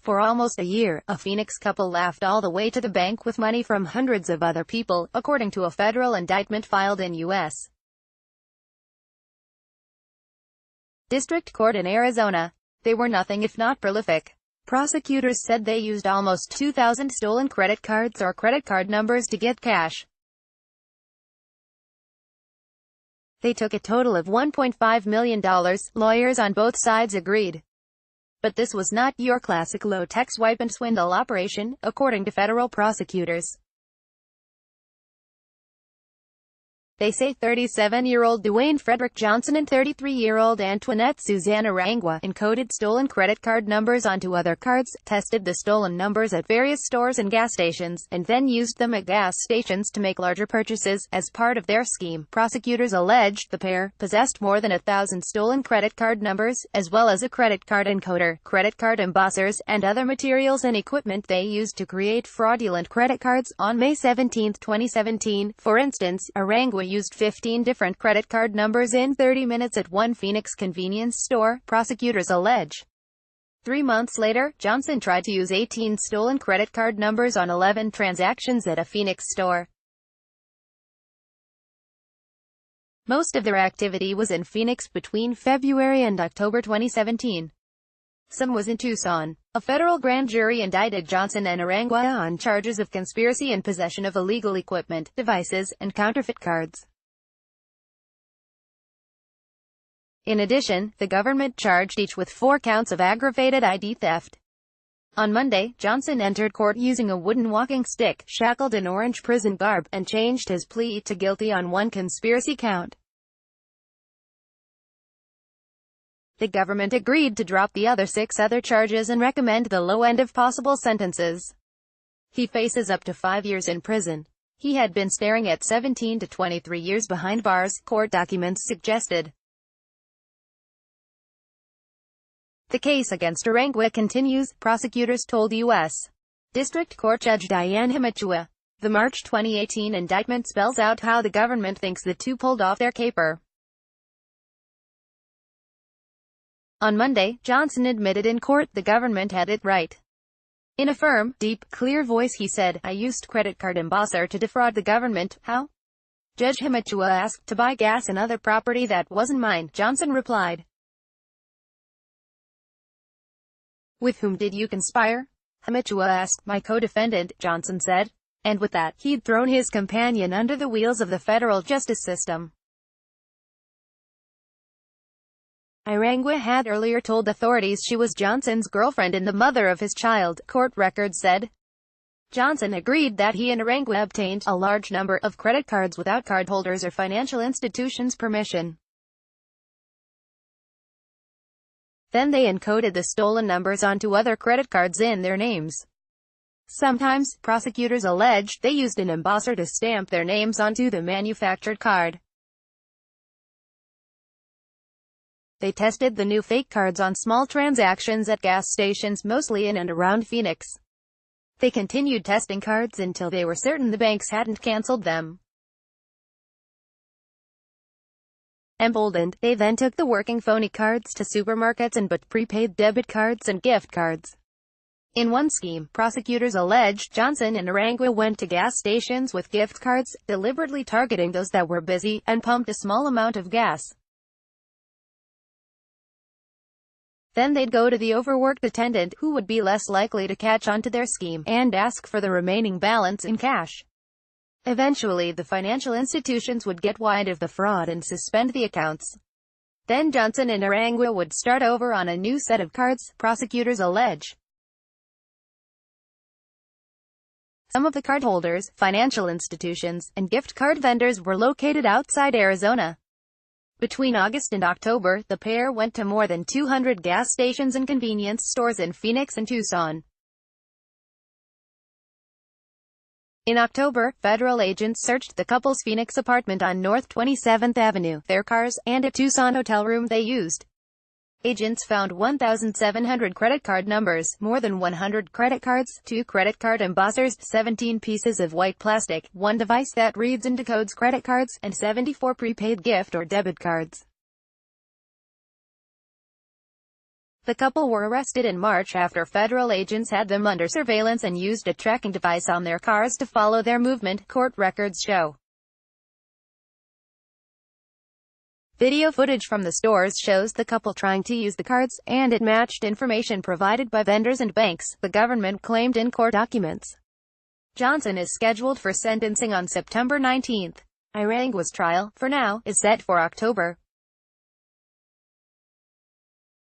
For almost a year, a Phoenix couple laughed all the way to the bank with money from hundreds of other people, according to a federal indictment filed in U.S. District Court in Arizona. They were nothing if not prolific. Prosecutors said they used almost 2,000 stolen credit cards or credit card numbers to get cash. They took a total of $1.5 million, lawyers on both sides agreed. But this was not your classic low-tech swipe and swindle operation, according to federal prosecutors. They say 37-year-old Dwayne Frederick Johnson and 33-year-old Antoinette Suzanne Arangua encoded stolen credit card numbers onto other cards, tested the stolen numbers at various stores and gas stations, and then used them at gas stations to make larger purchases. As part of their scheme, prosecutors alleged the pair possessed more than 1,000 stolen credit card numbers, as well as a credit card encoder, credit card embossers, and other materials and equipment they used to create fraudulent credit cards. On May 17, 2017, for instance, Arangua used 15 different credit card numbers in 30 minutes at one Phoenix convenience store, prosecutors allege. 3 months later, Johnson tried to use 18 stolen credit card numbers on 11 transactions at a Phoenix store. Most of their activity was in Phoenix between February and October 2017. Some was in Tucson. A federal grand jury indicted Johnson and Arangua on charges of conspiracy and possession of illegal equipment, devices, and counterfeit cards. In addition, the government charged each with 4 counts of aggravated ID theft. On Monday, Johnson entered court using a wooden walking stick, shackled in orange prison garb, and changed his plea to guilty on 1 conspiracy count. The government agreed to drop the other 6 other charges and recommend the low end of possible sentences. He faces up to 5 years in prison. He had been staring at 17 to 23 years behind bars, court documents suggested. The case against Arangua continues, prosecutors told U.S. District Court Judge Diane Himachua. The March 2018 indictment spells out how the government thinks the two pulled off their caper. On Monday, Johnson admitted in court the government had it right. In a firm, deep, clear voice he said, "I used credit card embosser to defraud the government." How? Judge Himachua asked. "To buy gas and other property that wasn't mine," Johnson replied. "With whom did you conspire?" Himachua asked. "My co-defendant," Johnson said. And with that, he'd thrown his companion under the wheels of the federal justice system. Arangua had earlier told authorities she was Johnson's girlfriend and the mother of his child, court records said. Johnson agreed that he and Arangua obtained a large number of credit cards without cardholders' or financial institutions' permission. Then they encoded the stolen numbers onto other credit cards in their names. Sometimes, prosecutors alleged, they used an embosser to stamp their names onto the manufactured card. They tested the new fake cards on small transactions at gas stations mostly in and around Phoenix. They continued testing cards until they were certain the banks hadn't canceled them. Emboldened, they then took the working phony cards to supermarkets and bought prepaid debit cards and gift cards. In one scheme, prosecutors alleged Johnson and Arangua went to gas stations with gift cards, deliberately targeting those that were busy, and pumped a small amount of gas. Then they'd go to the overworked attendant, who would be less likely to catch on to their scheme, and ask for the remaining balance in cash. Eventually, the financial institutions would get wind of the fraud and suspend the accounts. Then Johnson and Arangua would start over on a new set of cards, prosecutors allege. Some of the cardholders, financial institutions, and gift card vendors were located outside Arizona. Between August and October, the pair went to more than 200 gas stations and convenience stores in Phoenix and Tucson. In October, federal agents searched the couple's Phoenix apartment on North 27th Avenue, their cars, and a Tucson hotel room they used. Agents found 1,700 credit card numbers, more than 100 credit cards, 2 credit card embossers, 17 pieces of white plastic, 1 device that reads and decodes credit cards, and 74 prepaid gift or debit cards. The couple were arrested in March after federal agents had them under surveillance and used a tracking device on their cars to follow their movement, court records show. Video footage from the stores shows the couple trying to use the cards, and it matched information provided by vendors and banks, the government claimed in court documents. Johnson is scheduled for sentencing on September 19. Arangua's trial, for now, is set for October.